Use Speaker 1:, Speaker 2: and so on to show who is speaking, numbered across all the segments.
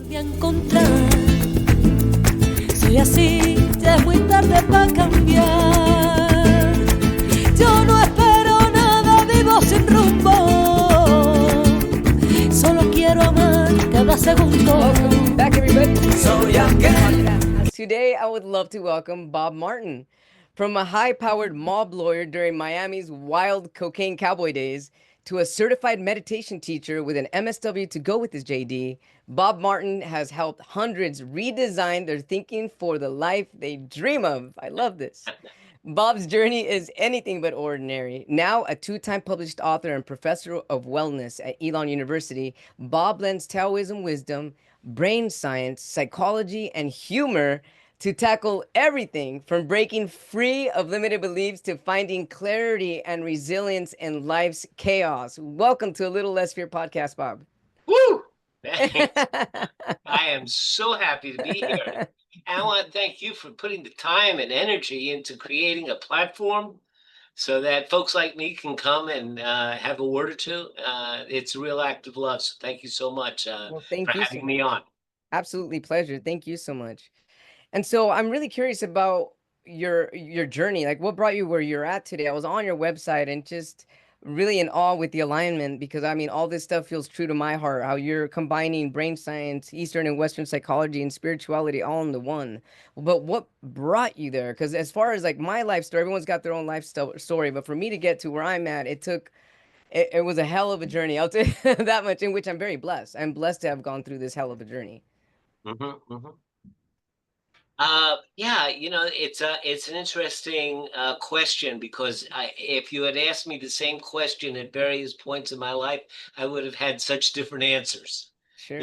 Speaker 1: de encontrar. Soy así, ya es muy tarde para cambiar. Yo no espero nada, vivo sin rumbo. Solo quiero amar cada segundo.
Speaker 2: Welcome back, everybody. So young again. Today, I would love to welcome Bob Martin. From a high-powered mob lawyer during Miami's wild Cocaine Cowboy days to a certified meditation teacher with an MSW to go with his JD, Bob Martin has helped hundreds redesign their thinking for the life they dream of. I love this. Bob's journey is anything but ordinary. Now a two-time published author and professor of wellness at Elon University, Bob blends Taoism wisdom, brain science, psychology, and humor to tackle everything from breaking free of limited beliefs to finding clarity and resilience in life's chaos. Welcome to A Little Less Fear podcast, Bob.
Speaker 3: Woo! Thanks. I am so happy to be here. And I want to thank you for putting the time and energy into creating a platform so that folks like me can come and have a word or two. It's a real act of love. So thank you so much
Speaker 2: Well,
Speaker 3: for
Speaker 2: thank you so
Speaker 3: having me on.
Speaker 2: Absolutely pleasure. Thank you so much. And so I'm really curious about your journey. Like what brought you where you're at today? I was on your website and just really in awe with the alignment because I mean all this stuff feels true to my heart. How you're combining brain science, Eastern and Western psychology, and spirituality all into one. But what brought you there? Because as far as like my life story, everyone's got their own story. But for me to get to where I'm at, it was a hell of a journey. I'll tell you that much. In which I'm very blessed. I'm blessed to have gone through this hell of a journey.
Speaker 3: Yeah, it's an interesting question because if you had asked me the same question at various points in my life, I would have had such different answers.
Speaker 2: Sure.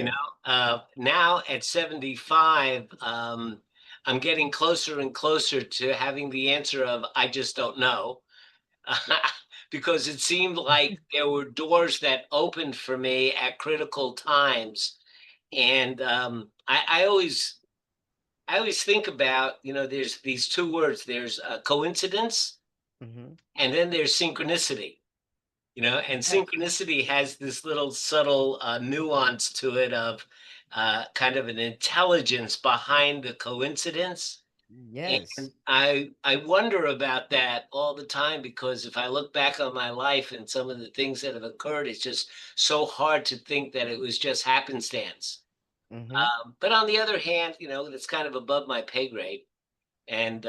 Speaker 3: Now at 75, I'm getting closer and closer to having the answer of I just don't know. Because it seemed like there were doors that opened for me at critical times. And I always think about, there's these two words. There's coincidence,
Speaker 2: Mm-hmm.
Speaker 3: and then there's synchronicity. And synchronicity has this little subtle nuance to it of kind of an intelligence behind the coincidence.
Speaker 2: Yes.
Speaker 3: And I wonder about that all the time because if I look back on my life and some of the things that have occurred, it's just so hard to think that it was just happenstance.
Speaker 2: Mm-hmm.
Speaker 3: But on the other hand, it's kind of above my pay grade. And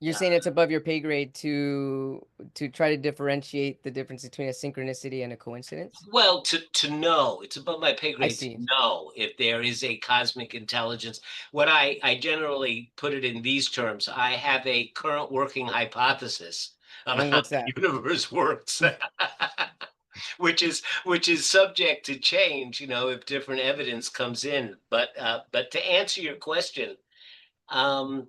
Speaker 2: You're saying it's above your pay grade to try to differentiate the difference between a synchronicity and a coincidence?
Speaker 3: well, to know, it's above my pay
Speaker 2: I
Speaker 3: grade to
Speaker 2: see.
Speaker 3: know if there is a cosmic intelligence. What I generally put it in these terms. I have a current working hypothesis of
Speaker 2: And
Speaker 3: how
Speaker 2: what's
Speaker 3: the
Speaker 2: that?
Speaker 3: universe works. Which is subject to change, if different evidence comes in. But to answer your question, um,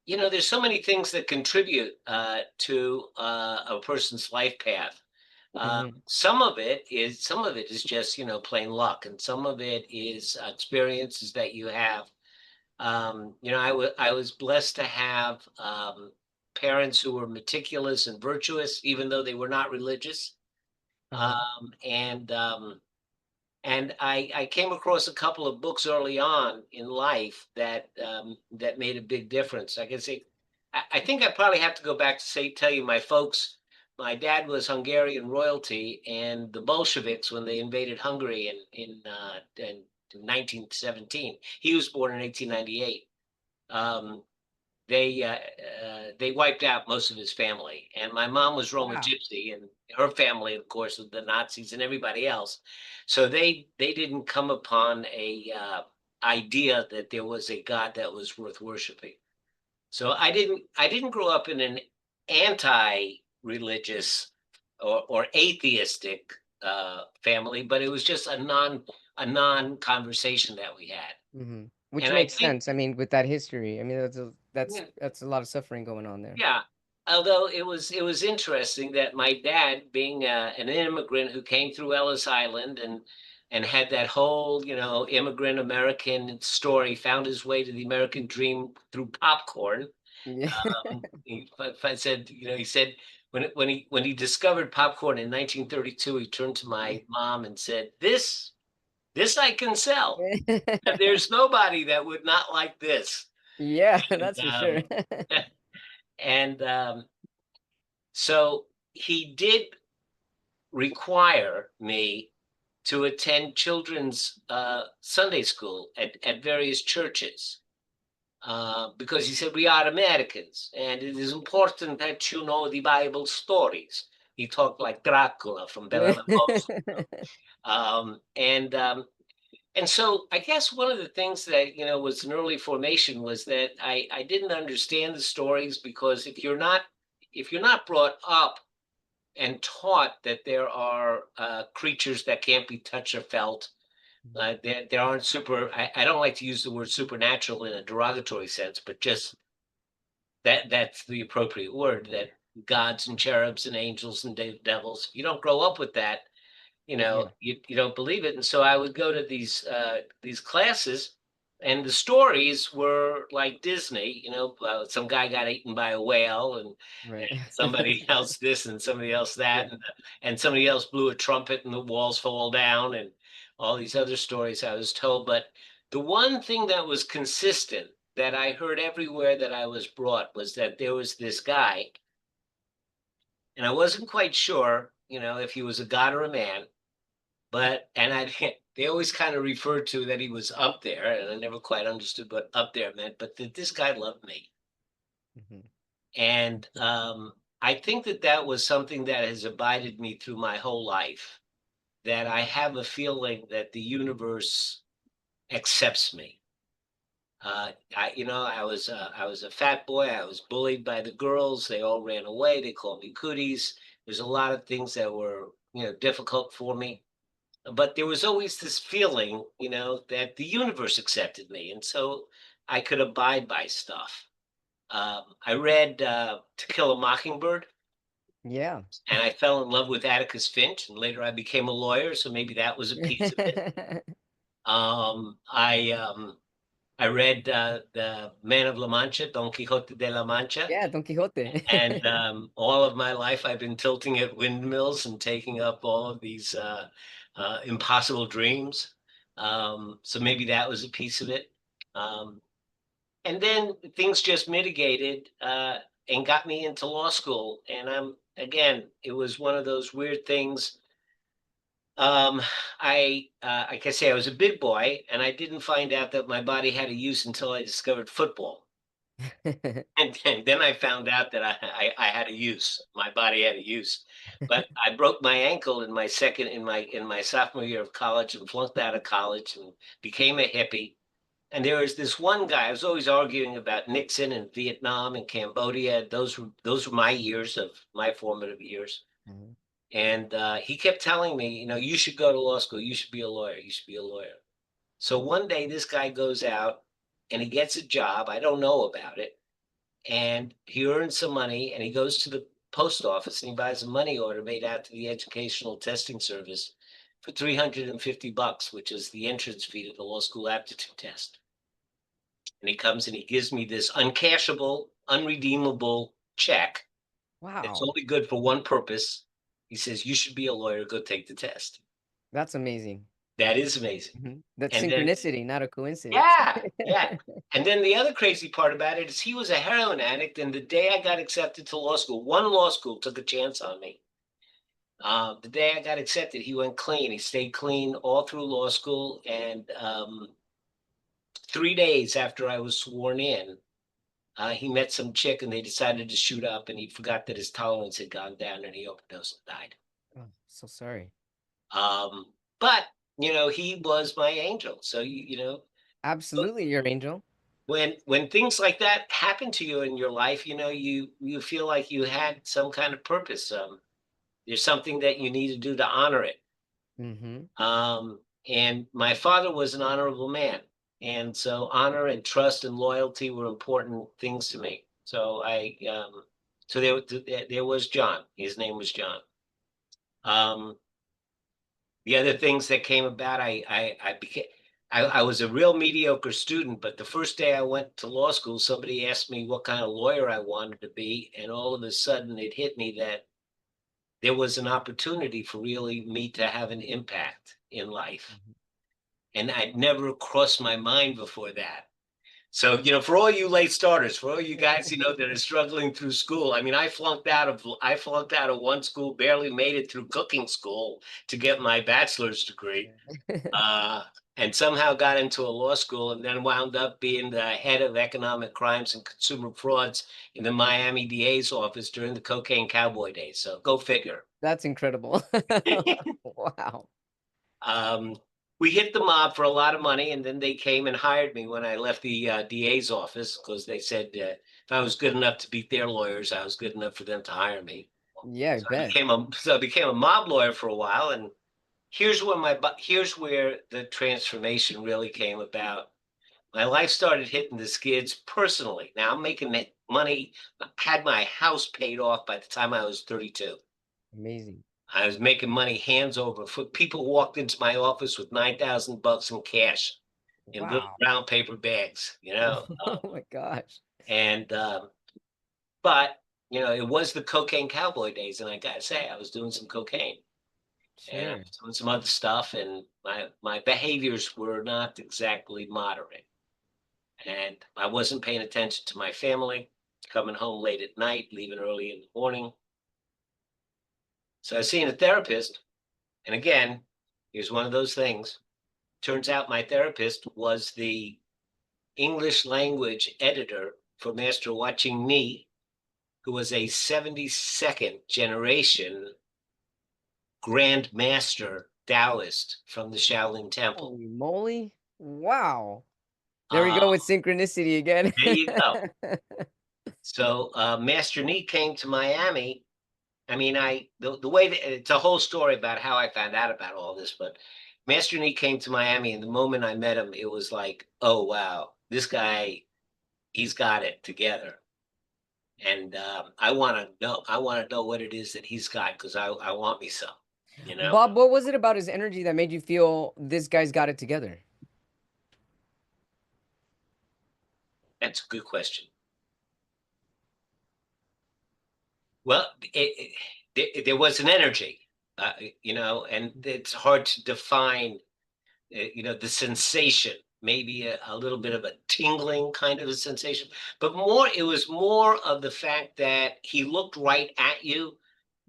Speaker 3: there's so many things that contribute to a person's life path.
Speaker 2: Mm-hmm.
Speaker 3: Some of it is just plain luck, and some of it is experiences that you have. I was blessed to have parents who were meticulous and virtuous, even though they were not religious.
Speaker 2: Uh-huh.
Speaker 3: Um, and I came across a couple of books early on in life that made a big difference. I can say, I think I probably have to go back to tell you my folks. My dad was Hungarian royalty, and the Bolsheviks, when they invaded Hungary in 1917, he was born in 1898. Um, they wiped out most of his family, and my mom was Roma
Speaker 2: Wow.
Speaker 3: Gypsy, and her family, of course, with the Nazis and everybody else. So they didn't come upon a idea that there was a God that was worth worshiping. So I didn't grow up in an anti-religious or atheistic family, but it was just a non conversation that we had,
Speaker 2: Mm-hmm. Which
Speaker 3: and I
Speaker 2: makes
Speaker 3: think.
Speaker 2: sense. I mean, with that history, I mean,
Speaker 3: Yeah,
Speaker 2: that's a lot of suffering going on there.
Speaker 3: Yeah, although it was interesting that my dad, being an immigrant who came through Ellis Island and had that whole immigrant American story, found his way to the American dream through popcorn.
Speaker 2: Yeah.
Speaker 3: I said, he said when he discovered popcorn in 1932, he turned to my mom and said, "This This I can sell. There's nobody that would not like this.
Speaker 2: Yeah,
Speaker 3: And,
Speaker 2: that's for sure.
Speaker 3: and so he did require me to attend children's Sunday school at various churches. Because he said, we are Americans, and it is important that you know the Bible stories. He talked like Dracula from Bela Lugosi. Um, and um, and so I guess one of the things that was an early formation was that I didn't understand the stories, because if you're not brought up and taught that there are creatures that can't be touched or felt, there aren't I don't like to use the word supernatural in a derogatory sense, but just that's the appropriate word, that gods and cherubs and angels and devils. If you don't grow up with that,
Speaker 2: Yeah.
Speaker 3: you don't believe it. And so I would go to these classes, and the stories were like Disney. Some guy got eaten by a whale, and
Speaker 2: Right.
Speaker 3: somebody else this and somebody else that,
Speaker 2: Yeah.
Speaker 3: and somebody else blew a trumpet and the walls fall down, and all these other stories I was told. But the one thing that was consistent that I heard everywhere that I was brought was that there was this guy, and I wasn't quite sure, if he was a god or a man, but they always kind of referred to that he was up there, and I never quite understood what up there meant, but that this guy loved me.
Speaker 2: Mhm.
Speaker 3: And I think that was something that has abided me through my whole life, that I have a feeling that the universe accepts me. I was a fat boy. I was bullied by the girls. They all ran away. They called me cooties. There's a lot of things that were, difficult for me. But there was always this feeling, that the universe accepted me. And so I could abide by stuff. I read To Kill a Mockingbird,
Speaker 2: Yeah.
Speaker 3: and I fell in love with Atticus Finch, and later I became a lawyer. So maybe that was a piece of it. Um, I um, I read the Man of La Mancha, Don Quixote de la Mancha,
Speaker 2: Yeah, Don Quixote.
Speaker 3: and all of my life I've been tilting at windmills and taking up all of these impossible dreams. So maybe that was a piece of it. Um, and then things just mitigated and got me into law school. And it was one of those weird things. Um, like I say, I was a big boy, and I didn't find out that my body had a use until I discovered football. And then I found out that I had a use. My body had a use. But I broke my ankle in my sophomore year of college, and flunked out of college and became a hippie. And there was this one guy. I was always arguing about Nixon and Vietnam and Cambodia. Those were my years of my formative years.
Speaker 2: Mhm.
Speaker 3: And he kept telling me, you should go to law school. You should be a lawyer. You should be a lawyer. So one day this guy goes out and he gets a job. I don't know about it. And he earns some money, and he goes to the post office and he buys a money order made out to the Educational Testing Service for $350, which is the entrance fee to the law school aptitude test. And he comes and he gives me this uncashable, unredeemable check. It's
Speaker 2: Wow.
Speaker 3: only good for one purpose. He says, you should be a lawyer, go take the test.
Speaker 2: That's amazing.
Speaker 3: That is amazing.
Speaker 2: That's
Speaker 3: And then,
Speaker 2: synchronicity, not a coincidence.
Speaker 3: yeah, yeah. And then the other crazy part about it is he was a heroin addict. And the day I got accepted to law school, one law school took a chance on me. The day I got accepted, he went clean. He stayed clean all through law school. And 3 days after I was sworn in, he met some chick and they decided to shoot up, and he forgot that his tolerance had gone down and he overdosed and died.
Speaker 2: Oh, so sorry.
Speaker 3: But he was my angel. So
Speaker 2: Absolutely, your angel.
Speaker 3: when things like that happen to you in your life, you feel like you had some kind of purpose. There's something that you need to do to honor it.
Speaker 2: Mhm.
Speaker 3: And my father was an honorable man, and so honor and trust and loyalty were important things to me. So there was John. His name was John. Um, the other things that came about, I was a real mediocre student, but the first day I went to law school, somebody asked me what kind of lawyer I wanted to be, and all of a sudden it hit me that there was an opportunity for really me to have an impact in life.
Speaker 2: Mhm.
Speaker 3: and I'd never crossed my mind before that. So, for all you late starters, for all you guys, that are struggling through school, I mean, I flunked out of one school, barely made it through cooking school to get my bachelor's degree, and somehow got into a law school, and then wound up being the head of economic crimes and consumer frauds in the Miami DA's office during the Cocaine Cowboy days. So go figure.
Speaker 2: That's incredible. Wow.
Speaker 3: We hit the mob for a lot of money, and then they came and hired me when I left the DA's office, because they said if I was good enough to beat their lawyers, I was good enough for them to hire me.
Speaker 2: Yeah, I bet.
Speaker 3: I became a mob lawyer for a while, and here's where the transformation really came about. My life started hitting the skids personally. Now I'm making money. I had my house paid off by the time I was 32.
Speaker 2: Amazing.
Speaker 3: I was making money hands over foot. People walked into my office with $9,000 in cash in little
Speaker 2: Wow.
Speaker 3: brown paper bags,
Speaker 2: Oh my gosh.
Speaker 3: and but it was the Cocaine Cowboy days, and I gotta say, I was doing some cocaine and I
Speaker 2: Sure.
Speaker 3: was doing some other stuff, and my behaviors were not exactly moderate, and I wasn't paying attention to my family, coming home late at night, leaving early in the morning. So I was seeing a therapist, and again, here's one of those things. Turns out my therapist was the English language editor for Master Watching Me, who was a 72nd generation Grand Master Taoist from the Shaolin Temple.
Speaker 2: Holy moly. Wow. There we go with synchronicity again.
Speaker 3: There you go. So Master Nee came to Miami. I mean, the way it's a whole story about how I found out about all this, but Master Nee came to Miami, and the moment I met him, it was like, oh wow, this guy, he's got it together. And I want to know what it is that he's got, because I want me some.
Speaker 2: Bob, what was it about his energy that made you feel this guy's got it together?
Speaker 3: That's a good question. Well, there was an energy, and it's hard to define, the sensation, maybe a little bit of a tingling kind of a sensation, but it was more of the fact that he looked right at you,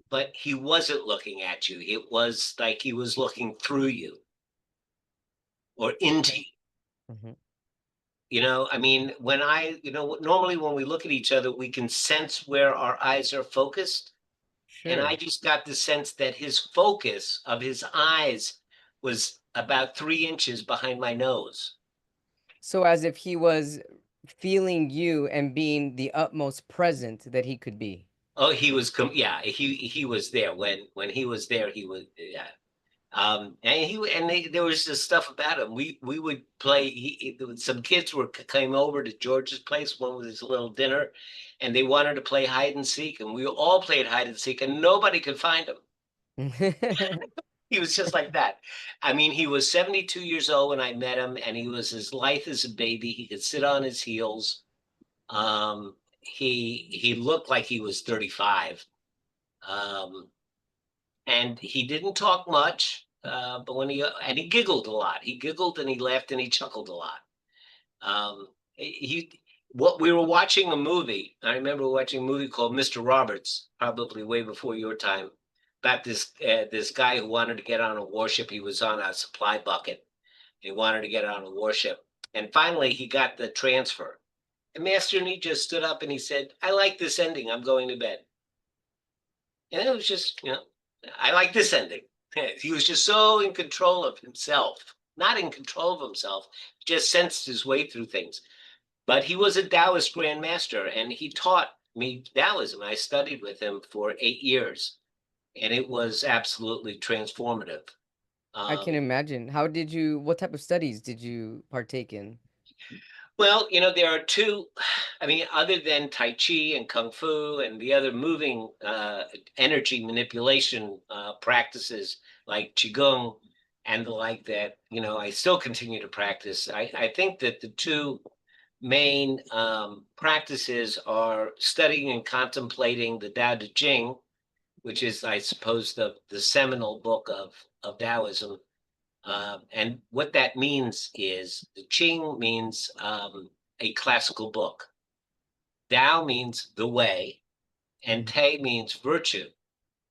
Speaker 3: but he wasn't looking at you. It was like he was looking through you or into you.
Speaker 2: Mhm.
Speaker 3: I mean, normally when we look at each other, we can sense where our eyes are focused. And I
Speaker 2: Sure.
Speaker 3: just got the sense that his focus of his eyes was about 3 inches behind my nose.
Speaker 2: So as if he was feeling you and being the utmost present that he could be.
Speaker 3: Oh, he was, he was there when he was there. He was, yeah. There was this stuff about him. We would play. Some kids came over to George's place, one with his little dinner, and they wanted to play hide and seek, and we all played hide and seek, and nobody could find him. He was just like that. I mean, he was 72 years old when I met him, and he was as lithe as a baby. He could sit on his heels. He looked like he was 35. And he didn't talk much, but he giggled a lot. He giggled and he laughed and he chuckled a lot. What we were watching a movie. I remember watching a movie called Mr. Roberts, probably way before your time, about this guy who wanted to get on a warship. He was on a supply bucket. He wanted to get on a warship, and finally he got the transfer. And Master Nee just stood up and he said, "I like this ending. I'm going to bed." And it was just, I like this ending. He was just so in control of himself, not in control of himself, just sensed his way through things. But he was a Taoist Grand Master, and he taught me Taoism. I studied with him for 8 years, and it was absolutely transformative.
Speaker 2: I can imagine. What type of studies did you partake in?
Speaker 3: Well, there are two, I mean, other than Tai Chi and Kung Fu and the other moving energy manipulation practices like Qigong and the like that, I still continue to practice. I think that the two main practices are studying and contemplating the Tao Te Ching, which is, I suppose, the seminal book of Taoism, And what that means is the Qing means a classical book. Tao means the way, and Te means virtue.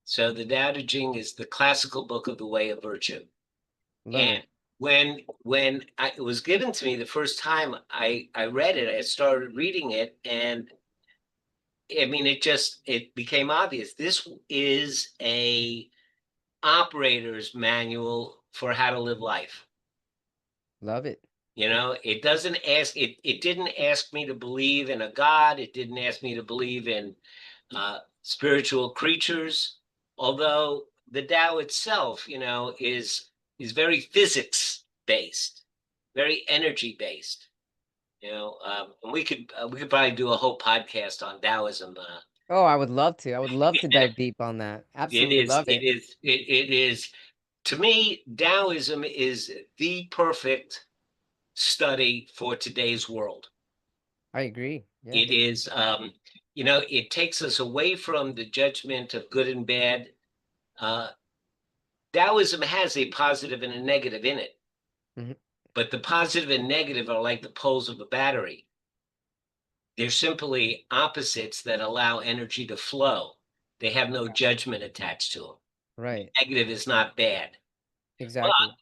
Speaker 3: So the Tao Te Ching is the classical book of the way of virtue.
Speaker 2: Love
Speaker 3: And
Speaker 2: it.
Speaker 3: when it was given to me the first time I read it, I started reading it, and I mean, it became obvious. This is a operator's manual for how to live life.
Speaker 2: Love it.
Speaker 3: It doesn't ask it didn't ask me to believe in a God. It didn't ask me to believe in spiritual creatures, although the Tao itself, is very physics based, very energy based. And we could probably do a whole podcast on Taoism.
Speaker 2: Oh, I would love to. I would love to dive deep on that.
Speaker 3: It
Speaker 2: Absolutely
Speaker 3: is,
Speaker 2: love
Speaker 3: it
Speaker 2: it.
Speaker 3: is, it is. To me, Taoism is the perfect study for today's world.
Speaker 2: I agree. Yeah.
Speaker 3: It is, it takes us away from the judgment of good and bad. Taoism has a positive and a negative in it,
Speaker 2: Mhm.
Speaker 3: but the positive and negative are like the poles of a battery. They're simply opposites that allow energy to flow. They have no judgment attached to them.
Speaker 2: Right.
Speaker 3: Negative is not bad. But
Speaker 2: Exactly.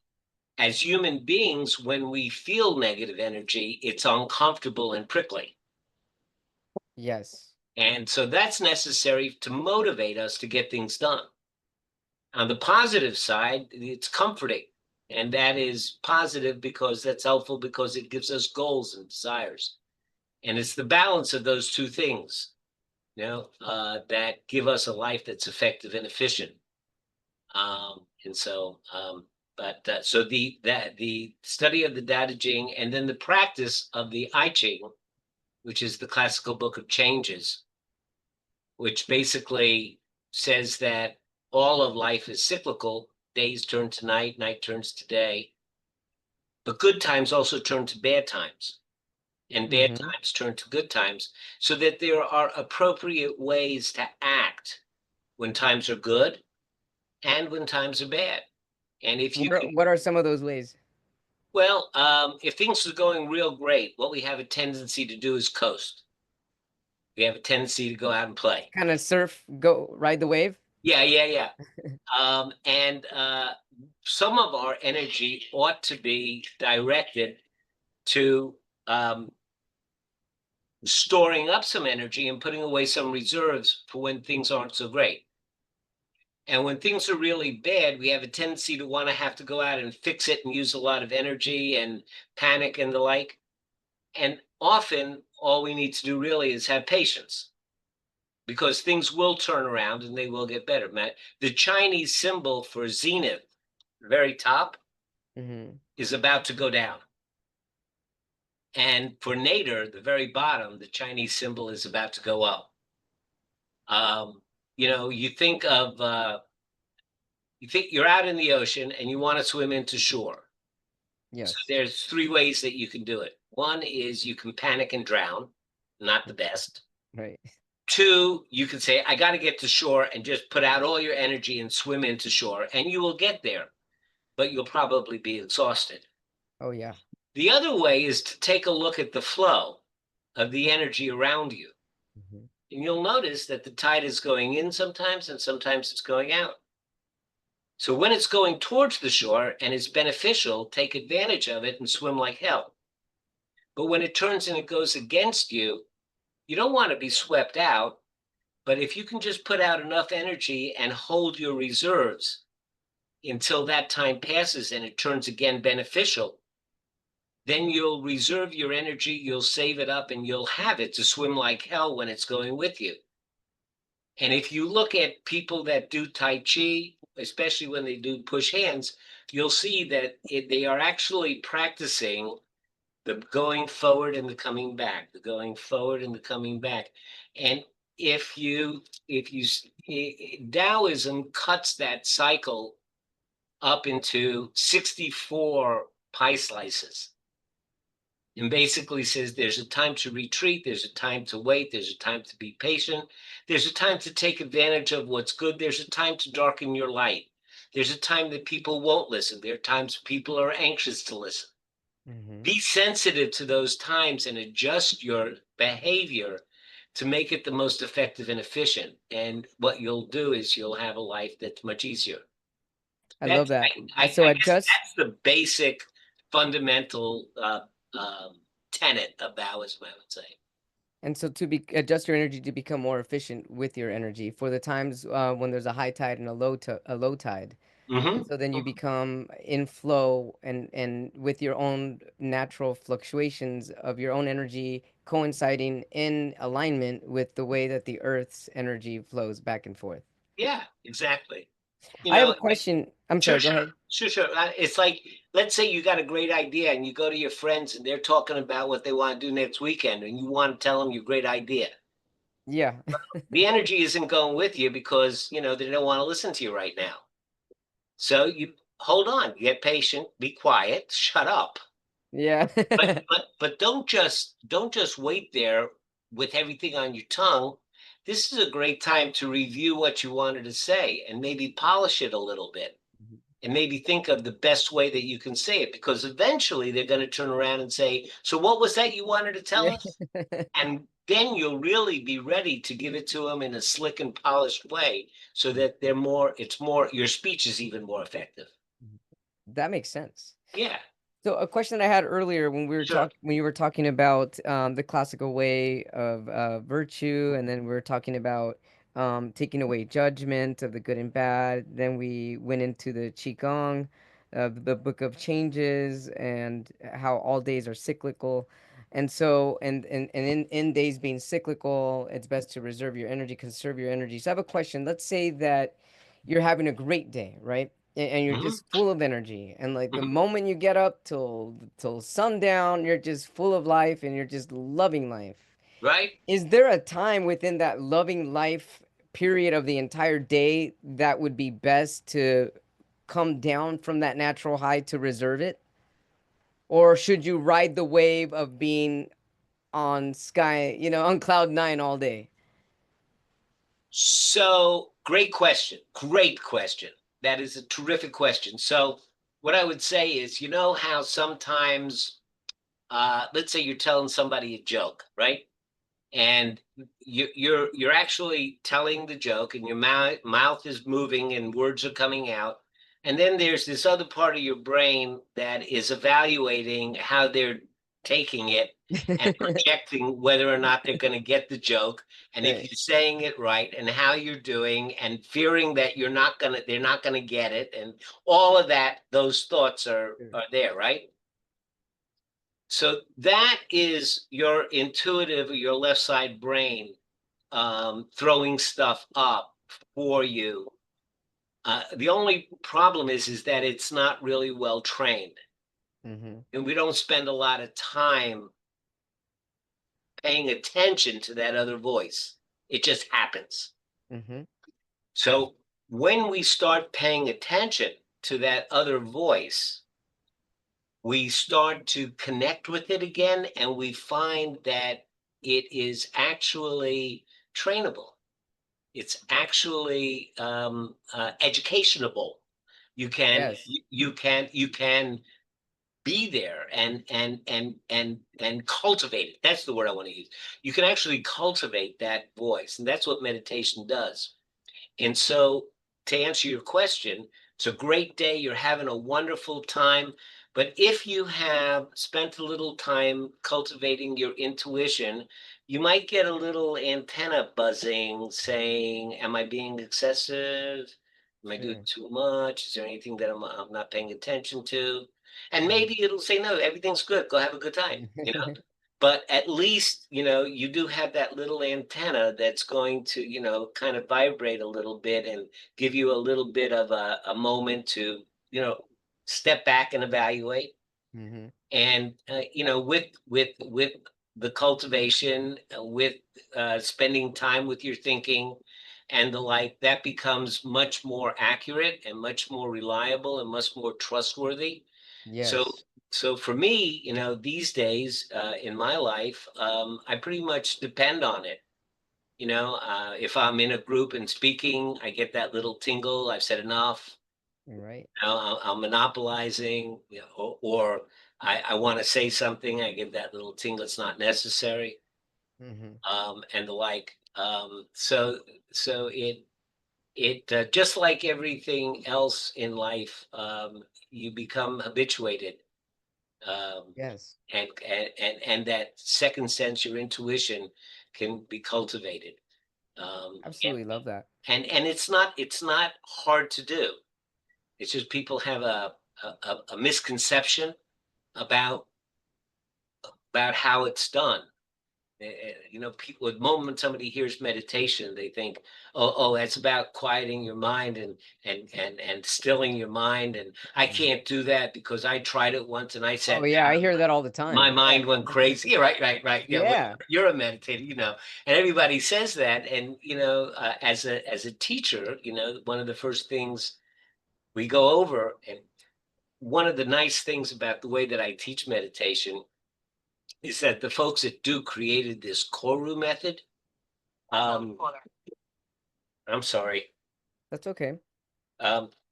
Speaker 3: as human beings, when we feel negative energy, it's uncomfortable and prickly.
Speaker 2: Yes.
Speaker 3: And so that's necessary to motivate us to get things done. On the positive side, it's comforting. And that is positive because that's helpful because it gives us goals and desires. And it's the balance of those two things, that give us a life that's effective and efficient. So the study of the Tao Te Ching and then the practice of the I Ching, which is the classical book of changes, which basically says that all of life is cyclical. Days turn to night, night turns to day. But good times also turn to bad times, and bad
Speaker 2: Mhm.
Speaker 3: times turn to good times, so that there are appropriate ways to act when times are good and when times are bad. And if you can,
Speaker 2: What are some of those ways?
Speaker 3: well, if things are going real great, what we have a tendency to do is coast. We have a tendency to go out and play.
Speaker 2: Kinda surf, go ride the wave?
Speaker 3: Yeah, yeah, yeah. And some of our energy ought to be directed to storing up some energy and putting away some reserves for when things aren't so great. And when things are really bad, we have a tendency to want to have to go out and fix it and use a lot of energy and panic and the like. And often, all we need to do really is have patience because things will turn around and they will get better. Matt, the Chinese symbol for zenith, the very top,
Speaker 2: Mhm.
Speaker 3: is about to go down. And for nadir, the very bottom, the Chinese symbol is about to go up. You think of you think you're out in the ocean and you want to swim into shore. So
Speaker 2: Yes.
Speaker 3: there's three ways that you can do it. One is you can panic and drown, not the best.
Speaker 2: Right.
Speaker 3: Two, you can say, I got to get to shore and just put out all your energy and swim into shore, and you will get there, but you'll probably be exhausted.
Speaker 2: Oh, yeah.
Speaker 3: The other way is to take a look at the flow of the energy around you.
Speaker 2: Mhm.
Speaker 3: And you'll notice that the tide is going in sometimes and sometimes it's going out. So when it's going towards the shore and it's beneficial, take advantage of it and swim like hell. But when it turns and it goes against you, you don't want to be swept out. But if you can just put out enough energy and hold your reserves until that time passes and it turns again beneficial, then you'll reserve your energy, you'll save it up, and you'll have it to swim like hell when it's going with you. And if you look at people that do Tai Chi, especially when they do push hands, you'll see that they are actually practicing the going forward and the coming back, the going forward and the coming back. And Taoism cuts that cycle up into 64 pie slices and basically says there's a time to retreat, there's a time to wait, there's a time to be patient, there's a time to take advantage of what's good, there's a time to darken your light, There's a time that people won't listen. There are times people are anxious to listen.
Speaker 2: Mm-hmm.
Speaker 3: Be sensitive to those times and adjust your behavior to make it the most effective and efficient. And what you'll do is you'll have a life that's much easier.
Speaker 2: I love
Speaker 3: That's
Speaker 2: that. So
Speaker 3: I guess
Speaker 2: adjust.
Speaker 3: that's the basic fundamental tenet of Taoism, I would say.
Speaker 2: And so to be adjust your energy to become more efficient with your energy for the times when there's a high tide and a low tide. And
Speaker 3: Hmm.
Speaker 2: so then you become in flow and with your own natural fluctuations of your own energy coinciding in alignment with the way that the earth's energy flows back and forth.
Speaker 3: Yeah, exactly. You
Speaker 2: I have a
Speaker 3: know,
Speaker 2: question. I'm
Speaker 3: sure,
Speaker 2: sorry, go
Speaker 3: sure,
Speaker 2: ahead.
Speaker 3: sure, sure. It's like, let's say you got a great idea and you go to your friends and they're talking about what they want to do next weekend, and you want to tell them your great idea.
Speaker 2: Yeah.
Speaker 3: The energy isn't going with you because, they don't want to listen to you right now. So you hold on, get patient, be quiet, shut up.
Speaker 2: Yeah.
Speaker 3: But don't just wait there with everything on your tongue. This is a great time to review what you wanted to say and maybe polish it a little bit, and maybe think of the best way that you can say it, because eventually they're going to turn around and say, so what was that you wanted to tell
Speaker 2: Yeah.
Speaker 3: us? And then you'll really be ready to give it to them in a slick and polished way, so that your speech is even more effective.
Speaker 2: That makes sense.
Speaker 3: Yeah,
Speaker 2: So a question I had earlier
Speaker 3: sure.
Speaker 2: when you were talking about the classical way of virtue, and then we were talking about taking away judgment of the good and bad. Then we went into the qigong, the book of changes, and how all days are cyclical. And so, and in days being cyclical, it's best to reserve your energy, conserve your energy. So I have a question. Let's say that you're having a great day, right? And you're
Speaker 3: Hmm.
Speaker 2: just full of energy, and like the
Speaker 3: Hmm.
Speaker 2: moment you get up till sundown, you're just full of life and you're just loving life.
Speaker 3: Right.
Speaker 2: Is there a time within that loving life period of the entire day that would be best to come down from that natural high to reserve it, or should you ride the wave of being on sky, on cloud nine all day?
Speaker 3: So, great question. Great question. That is a terrific question. So, what I would say is, you know how sometimes, let's say you're telling somebody a joke, right? And you're actually telling the joke, and your mouth is moving and words are coming out, and then there's this other part of your brain that is evaluating how they're taking it and projecting whether or not they're going to get the joke, and if
Speaker 2: Right.
Speaker 3: you're saying it right, and how you're doing, and fearing that they're not going to get it, and all of that, those thoughts are there, right? So that is your intuitive or your left side brain throwing stuff up for you. The only problem is that it's not really well trained,
Speaker 2: Mm-hmm.
Speaker 3: and we don't spend a lot of time paying attention to that other voice. It just happens.
Speaker 2: Mm-hmm.
Speaker 3: So when we start paying attention to that other voice, we start to connect with it again, and we find that it is actually trainable. It's actually educationable. You can
Speaker 2: Yes.
Speaker 3: you can be there and cultivate it. That's the word I want to use. You can actually cultivate that voice, and that's what meditation does. And so, to answer your question, it's a great day. You're having a wonderful time. But if you have spent a little time cultivating your intuition, you might get a little antenna buzzing saying, am I being excessive? Am I doing
Speaker 2: Sure.
Speaker 3: too much? Is there anything that I'm not paying attention to? And
Speaker 2: Mhm.
Speaker 3: maybe it'll say, no, everything's good. Go have a good time. But at least, you do have that little antenna that's going to, kind of vibrate a little bit and give you a little bit of a moment to, you know, step back and evaluate.
Speaker 2: Mhm.
Speaker 3: And, with the cultivation, with spending time with your thinking and the like, that becomes much more accurate and much more reliable and much more trustworthy. So
Speaker 2: Yes.
Speaker 3: so for me, these days in my life, I pretty much depend on it. If I'm in a group and speaking, I get that little tingle. I've said enough.
Speaker 2: Right.
Speaker 3: I'm monopolizing, or I want to say something. I give that little tingle. It's not necessary,
Speaker 2: Hmm.
Speaker 3: and the like. So it just like everything else in life, you become habituated, um,
Speaker 2: Yes.
Speaker 3: and that second sense, your intuition, can be cultivated.
Speaker 2: Absolutely love that.
Speaker 3: And it's not hard to do. It's just people have a misconception about how it's done. People, the moment somebody hears meditation, they think, oh, that's about quieting your mind and stilling your mind. And I
Speaker 2: Mhm.
Speaker 3: can't do that because I tried it once and I
Speaker 2: Oh
Speaker 3: sat
Speaker 2: yeah,
Speaker 3: down.
Speaker 2: I hear that all the
Speaker 3: My
Speaker 2: time.
Speaker 3: mind went crazy. Yeah, right. Yeah, well,
Speaker 2: Yeah.
Speaker 3: you're a meditator. And everybody says that. And as a teacher, one of the first things we go over, and one of the nice things about the way that I teach meditation is that the folks that do created this Koru method. Um, I'm sorry.
Speaker 2: That's okay.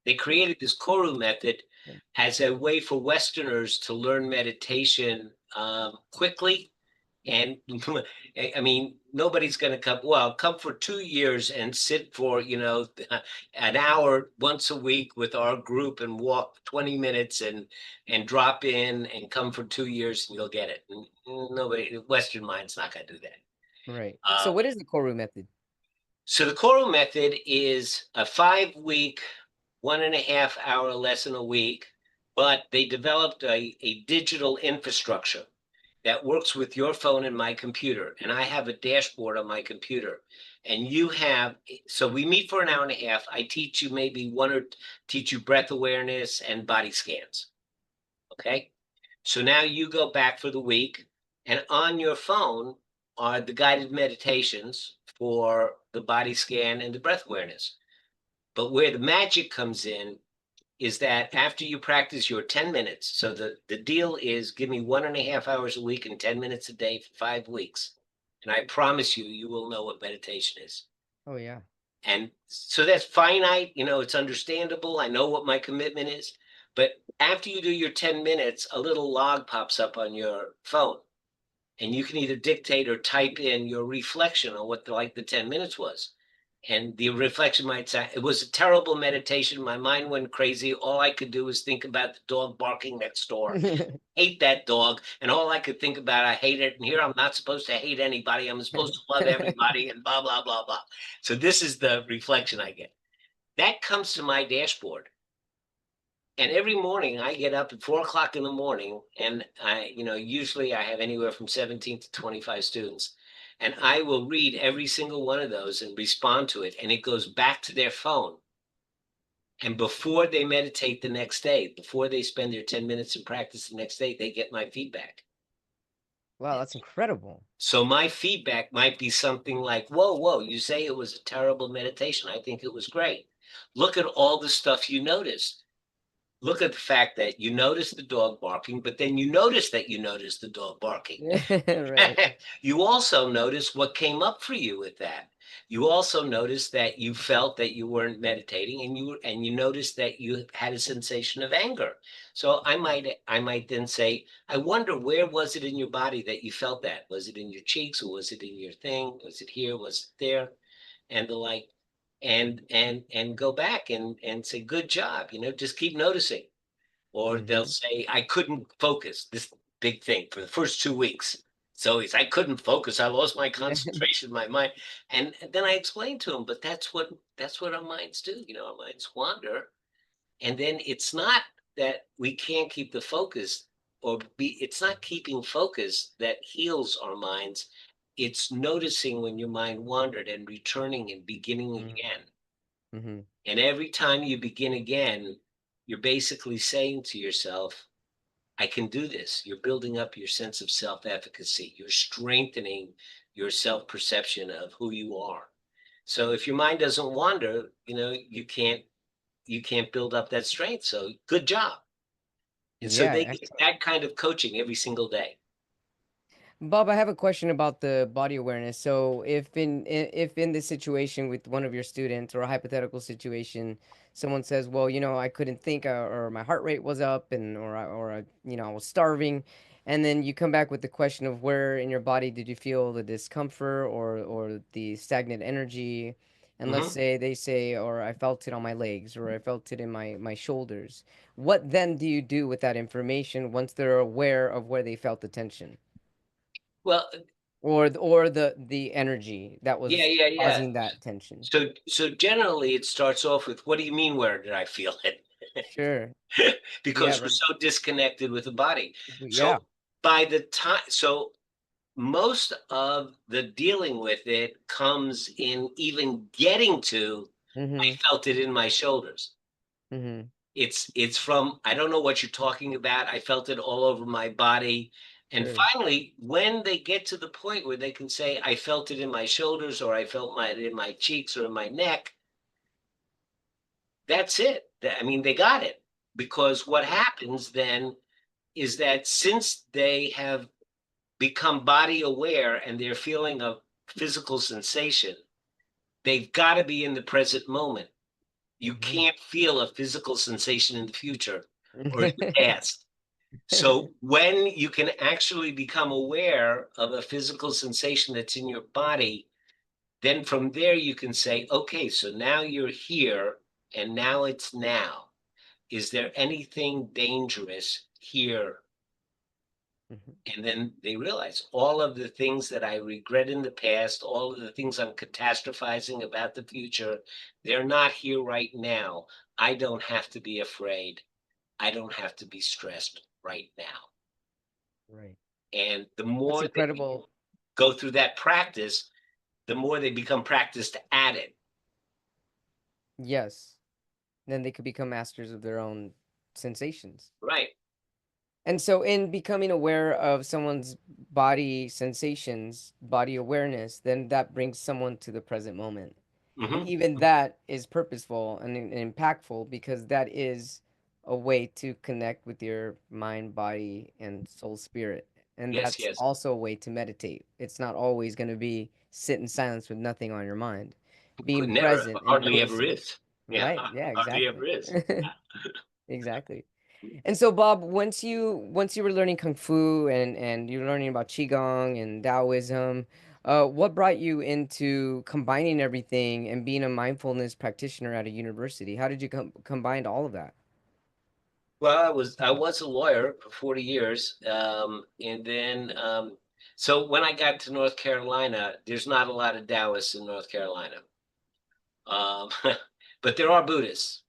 Speaker 3: They created this Koru method as a way for Westerners to learn meditation quickly. And I mean, nobody's going to come for 2 years and sit for, an hour once a week with our group and walk 20 minutes and drop in and come for 2 years and you'll get it. And nobody, Western mind's not going to do that.
Speaker 2: Right. So
Speaker 3: Uh,
Speaker 2: what is the Koru method?
Speaker 3: so the Choral method is a 5 week, 1.5 hour lesson a week, but they developed a digital infrastructure that works with your phone and my computer. And I have a dashboard on my computer. And so we meet for an hour and a half. I teach you maybe teach you breath awareness and body scans. Okay. So now you go back for the week, and on your phone are the guided meditations for the body scan and the breath awareness. But where the magic comes in is that after you practice your 10 minutes, so the deal is give me 1.5 hours a week and 10 minutes a day for 5 weeks. And I promise you, you will know what meditation is.
Speaker 2: Oh yeah.
Speaker 3: And so that's finite, it's understandable. I know what my commitment is. But after you do your 10 minutes, a little log pops up on your phone. And you can either dictate or type in your reflection on what the 10 minutes was. And the reflection might say, it was a terrible meditation. My mind went crazy. All I could do was think about the dog barking next door. Hate that dog. And all I could think about, I hate it. And here I'm not supposed to hate anybody. I'm supposed to love everybody and blah, blah, blah, blah. So this is the reflection I get. That comes to my dashboard. And every morning I get up at 4 o'clock in the morning and usually I have anywhere from 17 to 25 students. And I will read every single one of those and respond to it. And it goes back to their phone. And before they meditate the next day, before they spend their 10 minutes in practice the next day, they get my feedback.
Speaker 2: Wow, that's incredible.
Speaker 3: So my feedback might be something like, whoa, you say it was a terrible meditation. I think it was great. Look at all the stuff you noticed. Look at the fact that you noticed the dog barking, but then you noticed that you noticed the dog barking.
Speaker 2: Right.
Speaker 3: You also noticed what came up for you with that. You also noticed that you felt that you weren't meditating, and you noticed that you had a sensation of anger. So I might then say, I wonder, where was it in your body that you felt that? Was it in your cheeks, or was it in your thing? Was it here? Was it there? And the like, and go back and say, good job, just keep noticing. Or they'll
Speaker 2: Hmm.
Speaker 3: say, I couldn't focus. This big thing for the first 2 weeks. So I couldn't focus. I lost my
Speaker 2: Yeah.
Speaker 3: concentration, my mind. And then I explained to them, but that's what our minds do. Our minds wander. And then it's not that we can't keep the focus, it's not keeping focus that heals our minds. It's noticing when your mind wandered and returning and beginning again.
Speaker 2: Hmm.
Speaker 3: And every time you begin again, you're basically saying to yourself, I can do this. You're building up your sense of self-efficacy. You're strengthening your self-perception of who you are. So if your mind doesn't wander, you can't build up that strength. So good job. And so
Speaker 2: Yeah,
Speaker 3: they get
Speaker 2: excellent.
Speaker 3: that kind of coaching every single day.
Speaker 2: Bob, I have a question about the body awareness. So, if in this situation with one of your students or a hypothetical situation, someone says, "Well, I couldn't think, or my heart rate was up, and I was starving," and then you come back with the question of where in your body did you feel the discomfort or the stagnant energy, and let's
Speaker 3: Hmm.
Speaker 2: say they say, "Or I felt it on my legs, or I felt it in my shoulders." What then do you do with that information once they're aware of where they felt the tension?
Speaker 3: Well,
Speaker 2: Or the energy that
Speaker 3: yeah,
Speaker 2: was
Speaker 3: yeah, yeah.
Speaker 2: causing that tension.
Speaker 3: So generally, it starts off with, "What do you mean? Where did I feel it?"
Speaker 2: Sure. Yeah,
Speaker 3: Because we're
Speaker 2: right.
Speaker 3: so disconnected with the body.
Speaker 2: Yeah.
Speaker 3: So by the time, so most of the dealing with it comes in even getting to, I
Speaker 2: Mhm.
Speaker 3: felt it in my shoulders.
Speaker 2: Mhm.
Speaker 3: It's from, I don't know what you're talking about. I felt it all over my body. And
Speaker 2: Sure.
Speaker 3: finally, when they get to the point where they can say, I felt it in my shoulders, or I felt it in my cheeks or in my neck, that's it. I mean, they got it. Because what happens then is that since they have become body aware and they're feeling a physical sensation, they've got to be in the present moment. You
Speaker 2: Mhm.
Speaker 3: can't feel a physical sensation in the future or in the past. So when you can actually become aware of a physical sensation that's in your body, then from there you can say, okay, so now you're here and now it's now. Is there anything dangerous here?
Speaker 2: Mhm.
Speaker 3: And then they realize all of the things that I regret in the past, all of the things I'm catastrophizing about the future, they're not here right now. I don't have to be afraid. I don't have to be stressed right now.
Speaker 2: Right.
Speaker 3: And the
Speaker 2: That's
Speaker 3: more they
Speaker 2: incredible.
Speaker 3: go through that practice, the more they become practiced at it.
Speaker 2: Yes. Then they could become masters of their own sensations.
Speaker 3: Right.
Speaker 2: And so, in becoming aware of someone's body sensations, body awareness, then that brings someone to the present moment. And
Speaker 3: Hmm.
Speaker 2: even that is purposeful and impactful because that is a way to connect with your mind, body, and soul spirit. And
Speaker 3: Yes,
Speaker 2: that's
Speaker 3: yes.
Speaker 2: also a way to meditate. It's not always going to be sit in silence with nothing on your mind. Being
Speaker 3: Never,
Speaker 2: present and
Speaker 3: hardly ever
Speaker 2: noticing.
Speaker 3: is. Yeah,
Speaker 2: Right? Yeah,
Speaker 3: hardly
Speaker 2: exactly.
Speaker 3: ever is.
Speaker 2: Exactly. And so, Bob, once you were learning kung fu and you were learning about qigong and Taoism, what brought you into combining everything and being a mindfulness practitioner at a university? How did you combine all of that?
Speaker 3: Well, I was a lawyer for 40 years, and then so when I got to North Carolina, there's not a lot of Taoists in North Carolina, um, but there are Buddhists,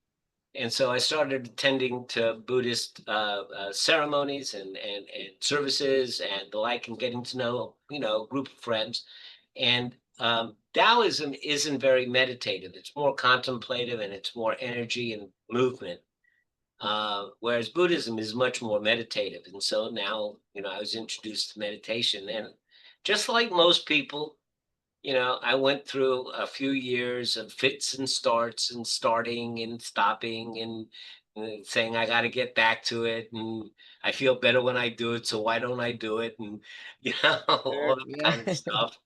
Speaker 3: and so I started attending to Buddhist ceremonies and services and the like, and getting to know a group of friends. And Taoism isn't very meditative; it's more contemplative and it's more energy and movement. Whereas Buddhism is much more meditative. And so now, I was introduced to meditation. And just like most people, I went through a few years of fits and starts and starting and stopping and saying, I got to get back to it. And I feel better when I do it. So why don't I do it? And, all
Speaker 2: Sure.
Speaker 3: that
Speaker 2: Yeah.
Speaker 3: kind of stuff.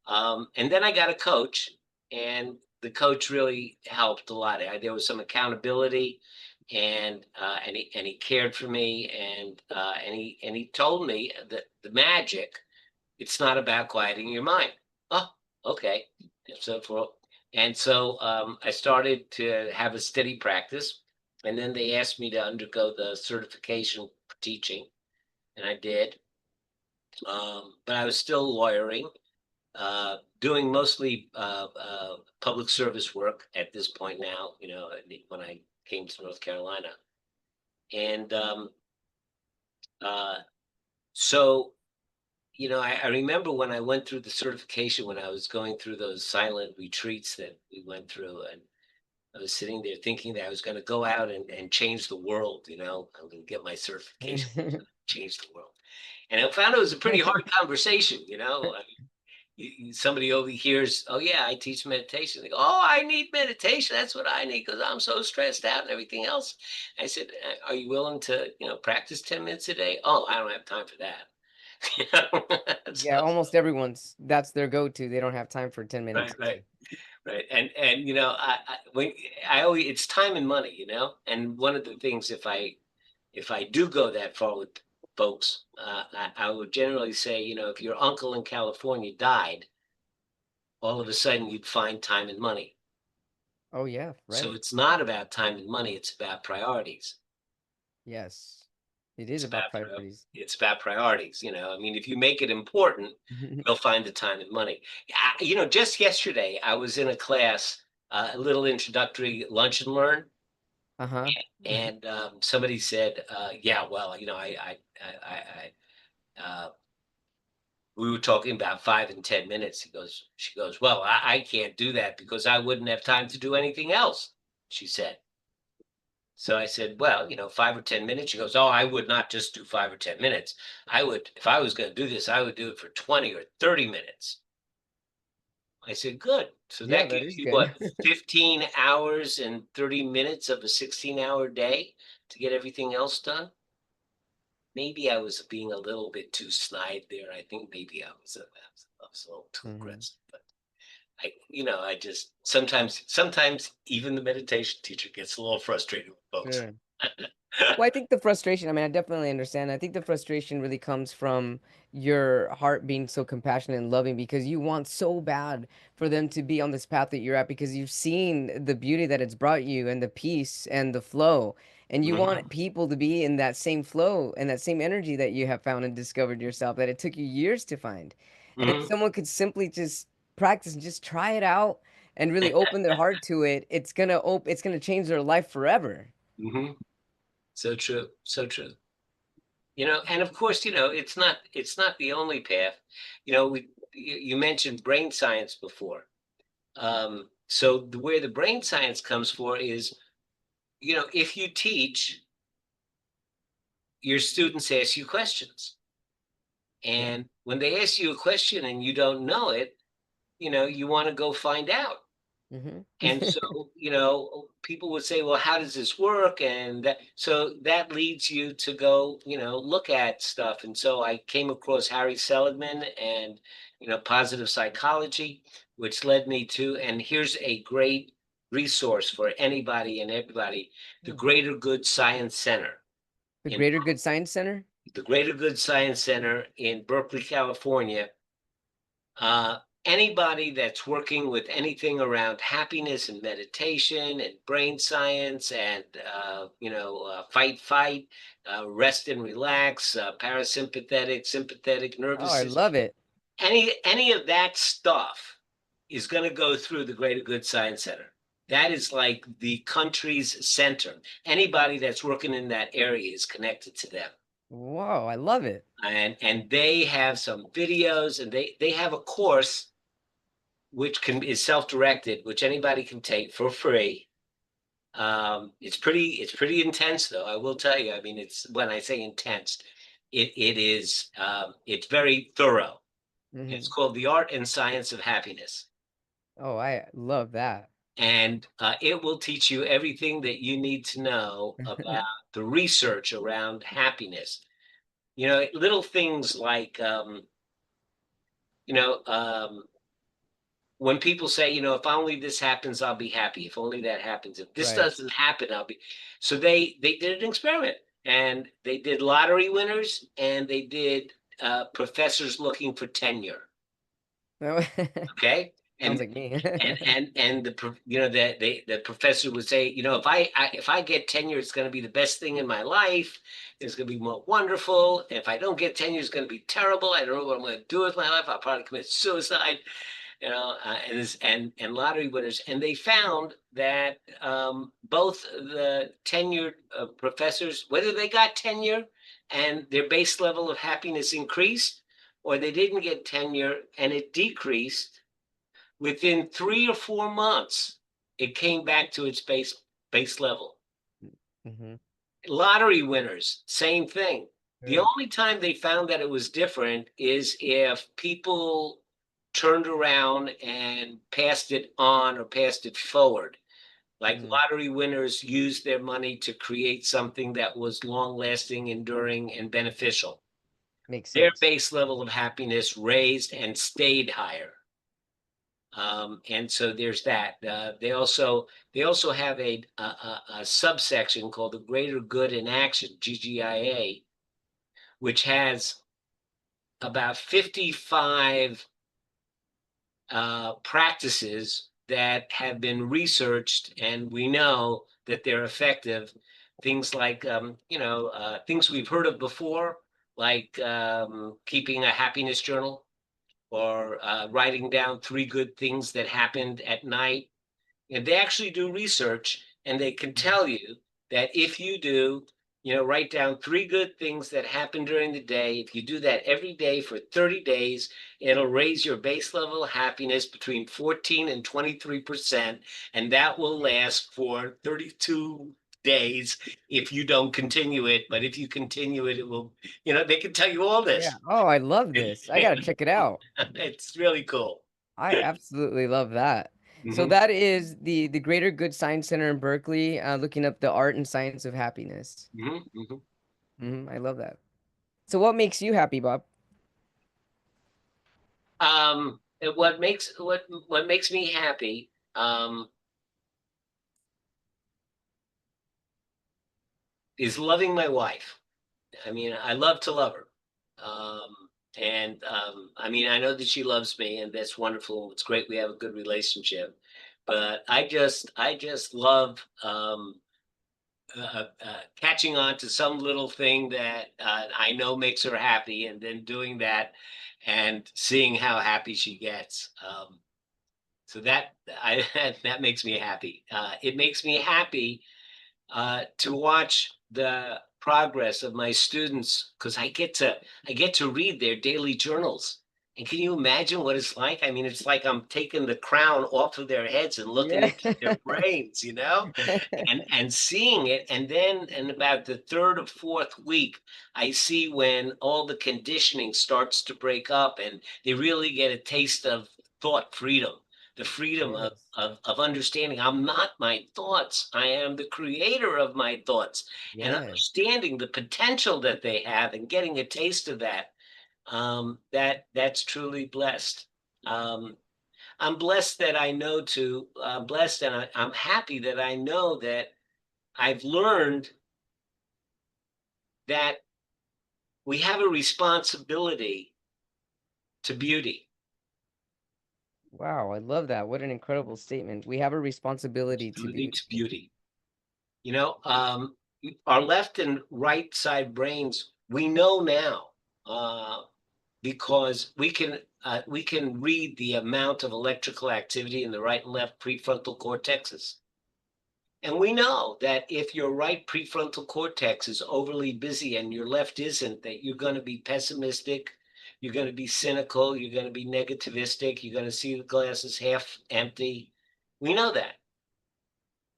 Speaker 3: And then I got a coach, and the coach really helped a lot. There was some accountability, and he cared for me, and he told me that the magic, it's not about quieting your mind. Oh, okay. So I started to have a steady practice, and then they asked me to undergo the certification for teaching, and I did. But I was still lawyering, doing mostly public service work at this point now, when I came to North Carolina. And uh, so, I remember when I went through the certification, when I was going through those silent retreats that we went through, and I was sitting there thinking that I was going to go out and change the world, I'm going to get my certification, change the world. And I found it was a pretty hard conversation, somebody overhears, oh yeah, I teach meditation. They go, oh, I need meditation. That's what I need because I'm so stressed out and everything else. I said, are you willing to, practice 10 minutes a day? Oh, I don't have time for that. You know?
Speaker 2: Yeah,
Speaker 3: So,
Speaker 2: almost everyone's that's their go-to. They don't have time for 10
Speaker 3: right,
Speaker 2: minutes.
Speaker 3: right. Right. And when I always, it's time and money, and one of the things, if I do go that far with folks, I would generally say, if your uncle in California died, all of a sudden you'd find time and money.
Speaker 2: Oh yeah,
Speaker 3: So
Speaker 2: right.
Speaker 3: it's not about time and money, it's about priorities.
Speaker 2: Yes. It is
Speaker 3: It's
Speaker 2: about
Speaker 3: about
Speaker 2: priorities.
Speaker 3: it's about priorities. I mean, if you make it important, you'll find the time and money. Just yesterday I was in a class, a little introductory lunch and learn,
Speaker 2: Uh-huh.
Speaker 3: and somebody said, "Yeah, well, we were talking about 5 and 10 minutes." She goes, "Well, I can't do that because I wouldn't have time to do anything else." She said. So I said, "Well, 5 or 10 minutes." She goes, "Oh, I would not just do 5 or 10 minutes. I would, if I was going to do this, I would do it for 20 or 30 minutes." I said, "Good. So
Speaker 2: Yeah,
Speaker 3: that
Speaker 2: that
Speaker 3: gives
Speaker 2: is
Speaker 3: you
Speaker 2: good.
Speaker 3: what, 15 hours and 30 minutes of a 16-hour day to get everything else done?" Maybe I was being a little bit too snide there. I think maybe I was a little too
Speaker 2: Mhm.
Speaker 3: aggressive, but I just sometimes even the meditation teacher gets a little frustrated with folks.
Speaker 2: Sure. Well, I think the frustration, I mean, I definitely understand. I think the frustration really comes from your heart being so compassionate and loving because you want so bad for them to be on this path that you're at because you've seen the beauty that it's brought you and the peace and the flow. And you
Speaker 3: Mhm,
Speaker 2: want people to be in that same flow and that same energy that you have found and discovered yourself that it took you years to find. And if
Speaker 3: mhm,
Speaker 2: someone could simply just practice and just try it out and really open their heart to it, it's gonna change their life forever.
Speaker 3: mhm. So true, so true. And of course, it's not the only path. You mentioned brain science before. So where the brain science comes for is, if you teach, your students ask you questions.
Speaker 2: Yeah.
Speaker 3: And when they ask you a question and you don't know it, you want to go find out.
Speaker 2: Mhm.
Speaker 3: And so, people would say, "Well, how does this work?" So that leads you to go, look at stuff. And so I came across Harry Seligman and, positive psychology, which led me to, and here's a great resource for anybody and everybody, the
Speaker 2: Mm.
Speaker 3: Greater Good Science Center
Speaker 2: The
Speaker 3: in
Speaker 2: Greater Good Science Center?
Speaker 3: the Greater Good Science Center in Berkeley, California. Anybody that's working with anything around happiness and meditation and brain science and fight, rest and relax, parasympathetic, sympathetic
Speaker 2: Oh,
Speaker 3: nervous
Speaker 2: I
Speaker 3: system,
Speaker 2: love it.
Speaker 3: any of that stuff is going to go through the Greater Good Science Center. That is like the country's center. Anybody that's working in that area is connected to them.
Speaker 2: Whoa, I love it.
Speaker 3: And they have some videos, and they have a course which is self-directed, which anybody can take for free. It's pretty intense, though. I will tell you. I mean, it's when I say intense, it is it's very thorough. It's
Speaker 2: Mhm.
Speaker 3: called The Art and Science of Happiness,
Speaker 2: Oh, I love that.
Speaker 3: and it will teach you everything that you need to know about the research around happiness. Little things like you know um, when people say, if only this happens, I'll be happy. If only that happens. If this
Speaker 2: Right.
Speaker 3: doesn't happen, I'll be. So they did an experiment, and they did lottery winners, and they did professors looking for tenure.
Speaker 2: No.
Speaker 3: Okay,
Speaker 2: Sounds
Speaker 3: and
Speaker 2: like me.
Speaker 3: the professor would say, if I get tenure, it's going to be the best thing in my life. It's going to be more wonderful. If I don't get tenure, it's going to be terrible. I don't know what I'm going to do with my life. I'll probably commit suicide. And lottery winners, and they found that both the tenured professors, whether they got tenure and their base level of happiness increased, or they didn't get tenure and it decreased, within 3 or 4 months, it came back to its base level.
Speaker 2: Mhm.
Speaker 3: Lottery winners, same thing. The
Speaker 2: Sure.
Speaker 3: only time they found that it was different is if people turned around and passed it on or passed it forward. Like
Speaker 2: Mhm.
Speaker 3: lottery winners used their money to create something that was long lasting, enduring, and beneficial.
Speaker 2: Makes
Speaker 3: Their
Speaker 2: sense.
Speaker 3: base level of happiness raised and stayed higher. And so there's that. They also have a subsection called the Greater Good in Action, GGIA, which has about 55 practices that have been researched, and we know that they're effective. Things like things we've heard of before, like keeping a happiness journal, or writing down 3 good things that happened at night. And they actually do research, and they can tell you that if you do, write down 3 good things that happened during the day, if you do that every day for 30 days, it'll raise your base level of happiness between 14 and 23%, and that will last for 32 days if you don't continue it. But if you continue it, it will, they can tell you all
Speaker 2: Yeah.
Speaker 3: this.
Speaker 2: Oh, I love this. I gotta check it out.
Speaker 3: It's really cool.
Speaker 2: I absolutely love that. So
Speaker 3: Mhm,
Speaker 2: that is the Greater Good Science Center in Berkeley, looking up the art and science of happiness.
Speaker 3: mhm, mhm.
Speaker 2: I love that. So what makes you happy, Bob?
Speaker 3: And what makes me happy is loving my wife. I mean, I love to love her. And I mean, I know that she loves me, and that's wonderful. It's great we have a good relationship. But I just love catching on to some little thing that I know makes her happy, and then doing that and seeing how happy she gets. So that makes me happy. It makes me happy to watch the progress of my students, because I get to read their daily journals. And can you imagine what it's like? I mean, it's like I'm taking the crown off of their heads and looking
Speaker 2: Yeah.
Speaker 3: into their brains, and seeing it. And then in about the third or fourth week, I see when all the conditioning starts to break up, and they really get a taste of thought freedom, the freedom of
Speaker 2: Yes.
Speaker 3: of understanding I'm not my thoughts. I am the creator of my thoughts, and
Speaker 2: Yes.
Speaker 3: understanding the potential that they have and getting a taste of that. That's truly blessed. Um, I'm blessed that I know to blessed, and I'm happy that I know that I've learned that we have a responsibility to beauty.
Speaker 2: Wow, I love that. What an incredible statement. We have a responsibility to
Speaker 3: Responsibility
Speaker 2: be.
Speaker 3: to beauty. You know, um, our left and right side brains, we know now, because we can read the amount of electrical activity in the right and left prefrontal cortexes. And we know that if your right prefrontal cortex is overly busy and your left isn't, that you're going to be pessimistic, you're going to be cynical, you're going to be negativistic, you're going to see the glass as half empty. We know that.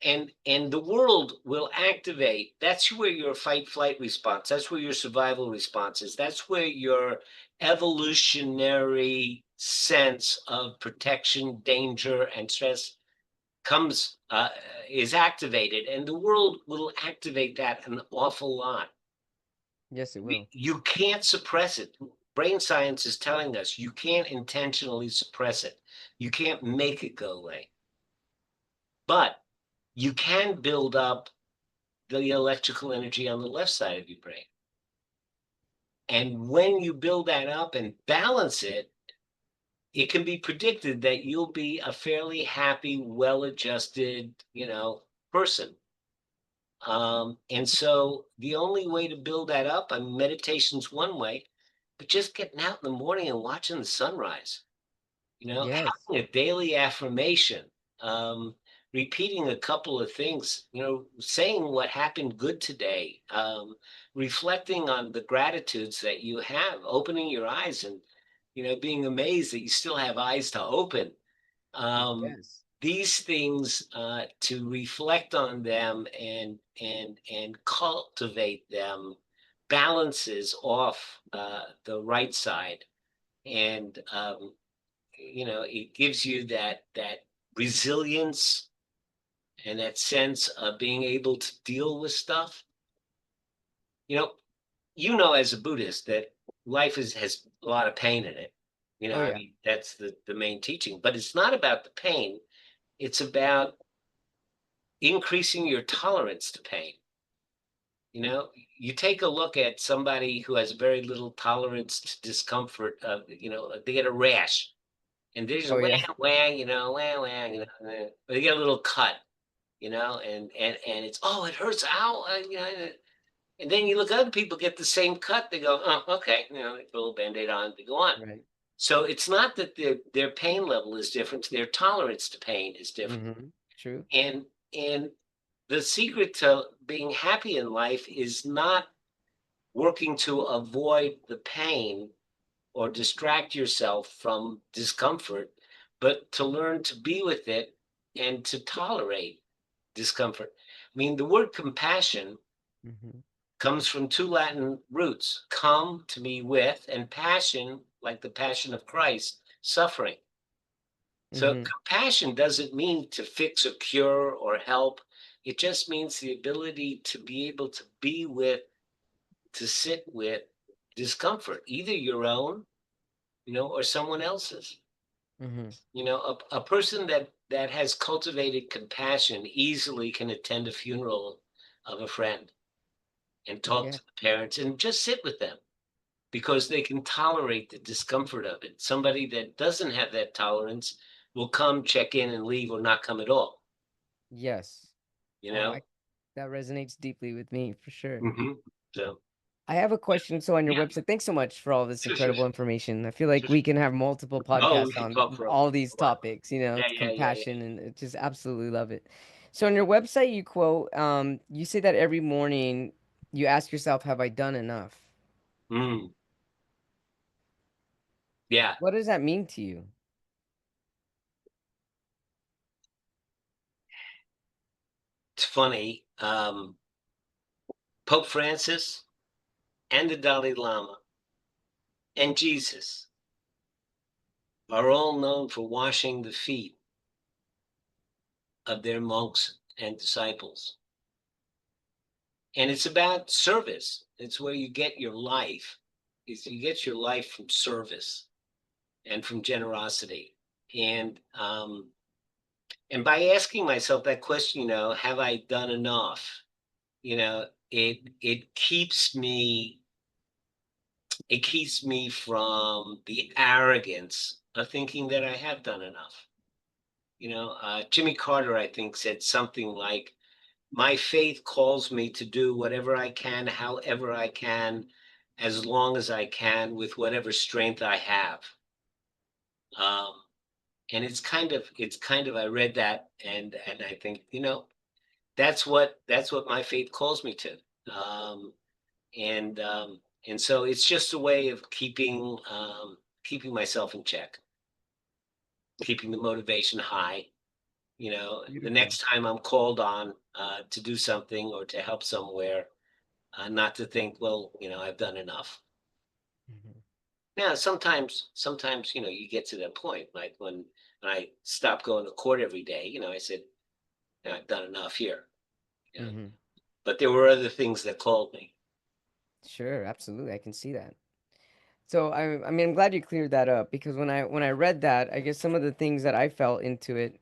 Speaker 3: And the world will activate. That's where your fight flight response, that's where your survival response is, that's where your evolutionary sense of protection, danger, and stress comes is activated, and the world will activate that an awful lot.
Speaker 2: Yes, it will.
Speaker 3: You can't suppress it. Brain science is telling us you can't intentionally suppress it, you can't make it go away, but you can build up the electrical energy on the left side of your brain. And when you build that up and balance it, it can be predicted that you'll be a fairly happy, well-adjusted, person. And so the only way to build that up, I mean, meditation's one way, but just getting out in the morning and watching the sunrise,
Speaker 2: Yes.
Speaker 3: having a daily affirmation, um, repeating a couple of things, saying what happened good today, reflecting on the gratitudes that you have, opening your eyes and, being amazed that you still have eyes to open.
Speaker 2: Yes.
Speaker 3: These things, to reflect on them and cultivate them, balances off the right side, and it gives you that resilience and that sense of being able to deal with stuff. You know, as a Buddhist, that life has a lot of pain in it.
Speaker 2: Oh
Speaker 3: I
Speaker 2: yeah.
Speaker 3: mean, that's the main teaching, but it's not about the pain. It's about increasing your tolerance to pain. You take a look at somebody who has very little tolerance to discomfort. They get a rash, and there's a
Speaker 2: Oh
Speaker 3: whang,
Speaker 2: yeah.
Speaker 3: whang, whang, whang, or they get a little cut, and it's, oh, it hurts, ow, and then you look at other people get the same cut, they go, oh, okay, they put a little Band-Aid on, they go on.
Speaker 2: Right.
Speaker 3: So it's not that their pain level is different, their tolerance to pain is different.
Speaker 2: Mm-hmm. True.
Speaker 3: And the secret to being happy in life is not working to avoid the pain or distract yourself from discomfort, but to learn to be with it and to tolerate discomfort. I mean, the word compassion
Speaker 2: Mm-hmm.
Speaker 3: comes from two Latin roots: come, to be with, and passion, like the passion of Christ, suffering. So
Speaker 2: Mm-hmm.
Speaker 3: compassion doesn't mean to fix or cure or help. It just means the ability to be able to be with, to sit with discomfort, either your own, or someone else's.
Speaker 2: Mm-hmm.
Speaker 3: A person that has cultivated compassion easily can attend a funeral of a friend and talk
Speaker 2: Yeah.
Speaker 3: to the parents and just sit with them because they can tolerate the discomfort of it. Somebody that doesn't have that tolerance will come, check in, and leave, or not come at all.
Speaker 2: Yes.
Speaker 3: You
Speaker 2: Oh,
Speaker 3: know.
Speaker 2: I that resonates deeply with me for sure.
Speaker 3: hmm So
Speaker 2: I have a question. So on your
Speaker 3: yeah,
Speaker 2: website, thanks so much for all this
Speaker 3: sure, sure,
Speaker 2: incredible
Speaker 3: sure,
Speaker 2: information. I feel like
Speaker 3: sure,
Speaker 2: we
Speaker 3: sure.
Speaker 2: can have multiple
Speaker 3: Oh, we
Speaker 2: podcasts
Speaker 3: could
Speaker 2: on
Speaker 3: talk for
Speaker 2: all
Speaker 3: a
Speaker 2: these
Speaker 3: while.
Speaker 2: topics,
Speaker 3: Yeah,
Speaker 2: it's
Speaker 3: yeah, yeah, yeah.
Speaker 2: compassion and it just absolutely love it. So on your website, you quote, you say that every morning you ask yourself, have I done enough?
Speaker 3: Mm, yeah,
Speaker 2: What does that mean to you?
Speaker 3: it's funny. Pope Francis and the Dalai Lama and Jesus are all known for washing the feet of their monks and disciples. And it's about service. It's where you get your life. You get your life from service and from generosity. And by asking myself that question, have I done enough? It keeps me from the arrogance of thinking that I have done enough. Jimmy Carter, I think, said something like, my faith calls me to do whatever I can, however I can, as long as I can, with whatever strength I have. Um, and it's kind of I read that, and I think, that's what my faith calls me to. Um, and so it's just a way of keeping myself in check, keeping the motivation high. The
Speaker 2: Beautiful.
Speaker 3: next time I'm called on to do something or to help somewhere, not to think, well, I've done enough.
Speaker 2: Mhm.
Speaker 3: Now, sometimes, you get to that point, like when I stopped going to court every day, I said, I've done enough here. You know,
Speaker 2: Mhm.
Speaker 3: but there were other things that called me.
Speaker 2: Sure, absolutely. I can see that. So I mean I'm glad you cleared that up because when I read that, I guess some of the things that I felt into it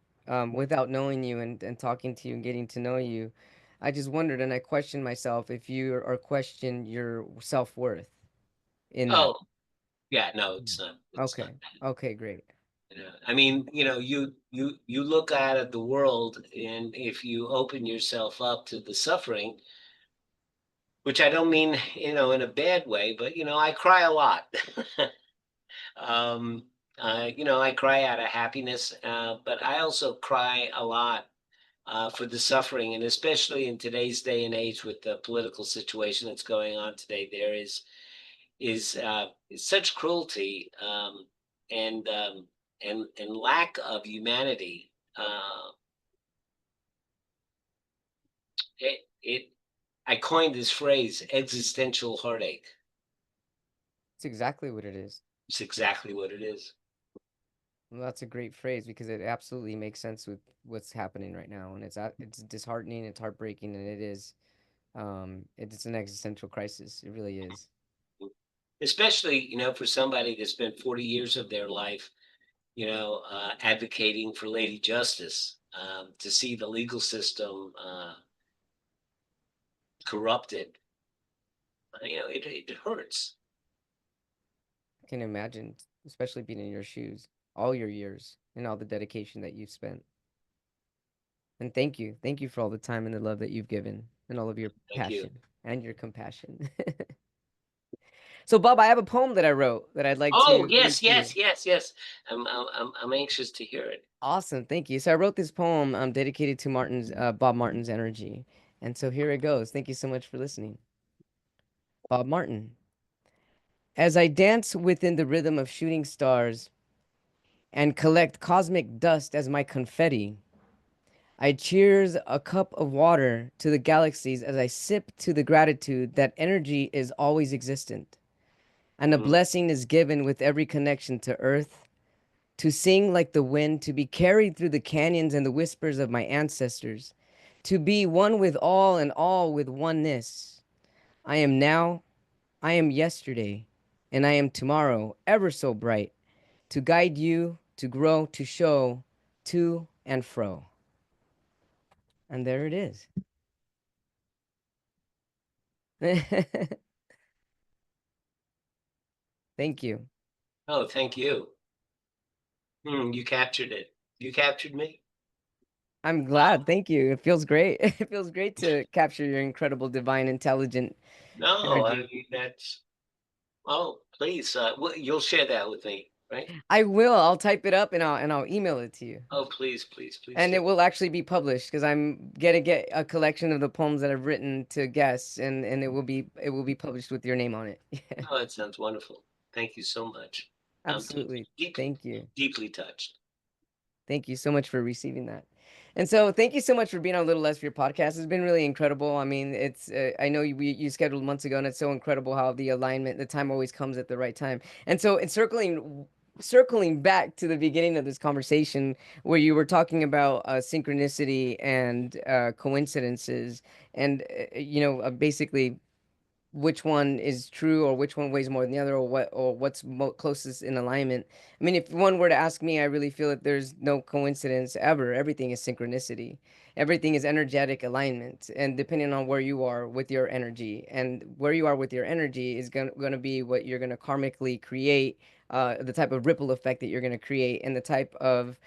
Speaker 2: without knowing you and talking to you and getting to know you, I just wondered and I questioned myself if you or question your self-worth in that.
Speaker 3: Oh, yeah, no,
Speaker 2: Mm.
Speaker 3: it's not. It's not
Speaker 2: Okay.
Speaker 3: that.
Speaker 2: Okay, great.
Speaker 3: I mean, you look out at the world, and if you open yourself up to the suffering, which I don't mean, in a bad way, but I cry a lot. um, I cry out of happiness, but I also cry a lot for the suffering, and especially in today's day and age with the political situation that's going on today, there is such cruelty, and lack of humanity. It I coined this phrase, existential heartache.
Speaker 2: It's exactly what it is.
Speaker 3: It's exactly what it is.
Speaker 2: Well, that's a great phrase because it absolutely makes sense with what's happening right now and it's disheartening, it's heartbreaking and it's an existential crisis. It really is.
Speaker 3: especially, for somebody that spent 40 years of their life, advocating for Lady Justice, to see the legal system corrupted. It hurts.
Speaker 2: I can imagine, especially being in your shoes, all your years and all the dedication that you've spent. And thank you. Thank you for all the time and the love that you've given and all of your
Speaker 3: Thank you.
Speaker 2: passion and your compassion. So, Bob, I have a poem that I wrote that I'd like
Speaker 3: Oh,
Speaker 2: to read
Speaker 3: yes,
Speaker 2: to you.
Speaker 3: yes, yes, yes. I'm anxious to hear it.
Speaker 2: Awesome. Thank you. So, I wrote this poem dedicated to Bob Martin's energy. And so here it goes. Thank you so much for listening. Bob Martin. As I dance within the rhythm of shooting stars and collect cosmic dust as my confetti, I cheers a cup of water to the galaxies as I sip to the gratitude that energy is always existent, and a
Speaker 3: Mm.
Speaker 2: blessing is given with every connection to earth, to sing like the wind, to be carried through the canyons and the whispers of my ancestors, to be one with all and all with oneness. I am now, I am yesterday, and I am tomorrow, ever so bright, to guide you, to grow, to show, to and fro. And there it is. Thank you.
Speaker 3: Oh, thank you. You captured it. You captured me.
Speaker 2: I'm
Speaker 3: Wow.
Speaker 2: glad. Thank you. It feels great. It feels great to capture your incredible, divine, intelligent
Speaker 3: No, I
Speaker 2: energy.
Speaker 3: mean that's. Oh, please. You'll share that with me, right?
Speaker 2: I will. I'll type it up and I'll email it to you.
Speaker 3: Oh, please, please, please
Speaker 2: And
Speaker 3: do.
Speaker 2: it will actually be published because I'm gonna get a collection of the poems that I've written to guests, and it will be published with your name on it. Yeah,
Speaker 3: Oh, that sounds wonderful. Thank you so much. I'm
Speaker 2: absolutely.
Speaker 3: deeply,
Speaker 2: Thank you.
Speaker 3: deeply touched.
Speaker 2: Thank you so much for receiving that. And so, thank you so much for being on Little Less for your podcast. It's been really incredible. I mean, I know you scheduled months ago, and it's so incredible how the alignment, the time always comes at the right time. And so, it's circling back to the beginning of this conversation where you were talking about synchronicity and coincidences, and basically which one is true or which one weighs more than the other, or what's closest in alignment. I mean, if one were to ask me, I really feel that there's no coincidence ever. Everything is synchronicity. Everything is energetic alignment, and depending on where you are with your energy, and where you are with your energy is going to be what you're going to karmically create, the type of ripple effect that you're going to create, and the type of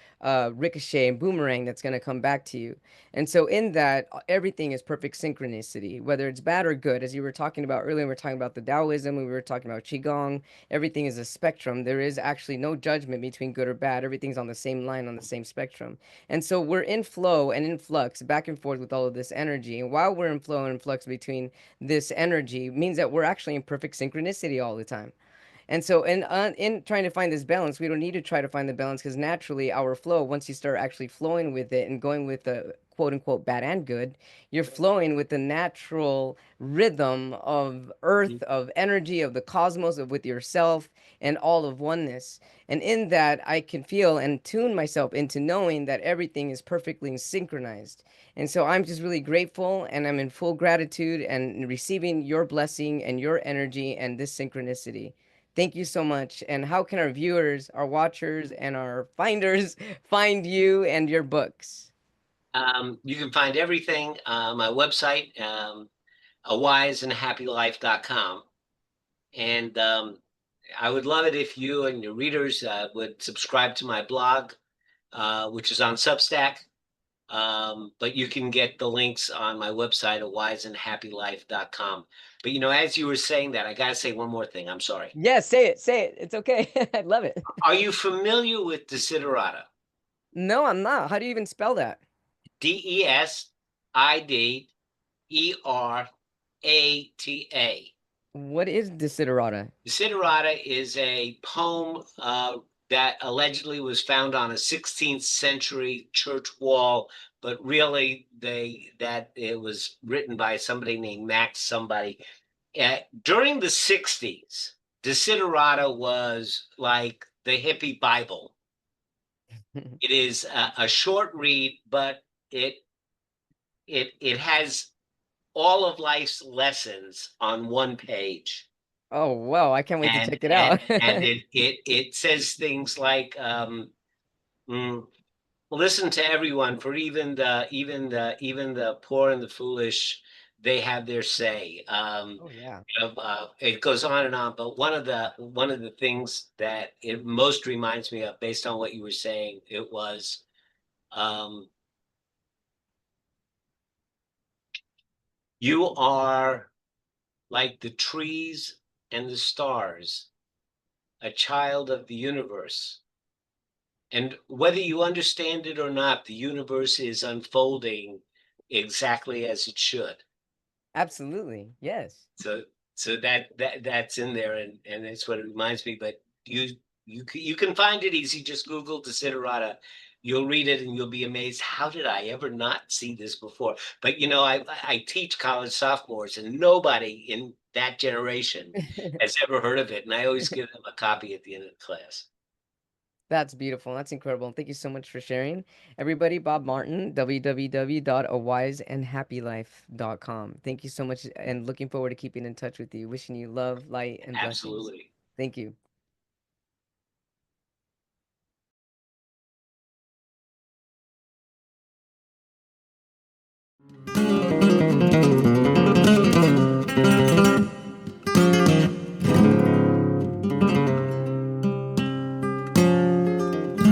Speaker 2: ricochet and boomerang that's going to come back to you. And so, in that, everything is perfect synchronicity, whether it's bad or good. As you were talking about earlier, we were talking about the Taoism, we were talking about Qigong. Everything is a spectrum. There is actually no judgment between good or bad. Everything's on the same line, on the same spectrum. And so, we're in flow and in flux, back and forth with all of this energy. And while we're in flow and flux between this energy, means that we're actually in perfect synchronicity all the time. And so, in trying to find this balance, we don't need to try to find the balance because naturally, our flow, once you start actually flowing with it and going with the quote unquote bad and good, you're flowing with the natural rhythm of
Speaker 3: Mhm.
Speaker 2: earth, of energy, of the cosmos, of with yourself and all of oneness. And in that, I can feel and tune myself into knowing that everything is perfectly synchronized. And so, I'm just really grateful and I'm in full gratitude and receiving your blessing and your energy and this synchronicity. Thank you so much. And how can our viewers, our watchers, and our finders find you and your books?
Speaker 3: You can find everything my website, awiseandhappylife.com. And I would love it if you and your readers would subscribe to my blog, which is on Substack. But you can get the links on my website at wiseandhappylife.com. But as you were saying that, I got to say one more thing. I'm sorry.
Speaker 2: Yes, say it, say it. It's okay. I love it.
Speaker 3: Are you familiar with Desiderata?
Speaker 2: No, I'm not. How do you even spell that?
Speaker 3: Desiderata.
Speaker 2: What is desiderata?
Speaker 3: Desiderata is a poem that allegedly was found on a 16th century church wall, but really that it was written by somebody named Max somebody. During the 60s, Desiderata was like the hippie Bible. It is a short read, but it has all of life's lessons on one page.
Speaker 2: Oh, wow, I can't wait to
Speaker 3: and
Speaker 2: check it
Speaker 3: and
Speaker 2: out.
Speaker 3: and it says things like, mm, listen to everyone, for even the poor and the foolish, they have their say.
Speaker 2: Oh, yeah.
Speaker 3: It goes on and on, but one of the things that it most reminds me of, based on what you were saying, it was, um, you are like the trees and the stars, a child of the universe. And whether you understand it or not, the universe is unfolding exactly as it should.
Speaker 2: Absolutely. Yes.
Speaker 3: So that's in there, and that's what it reminds me. But you can find it easy. Just Google Desiderata. You'll read it and you'll be amazed. How did I ever not see this before? But I teach college sophomores, and nobody in that generation has ever heard of it. And I always give them a copy at the end of the class.
Speaker 2: That's beautiful. That's incredible. Thank you so much for sharing. Everybody, Bob Martin, www.awiseandhappylife.com. Thank you so much, and looking forward to keeping in touch with you. Wishing you love, light, and blessings.
Speaker 3: Absolutely.
Speaker 2: Thank you.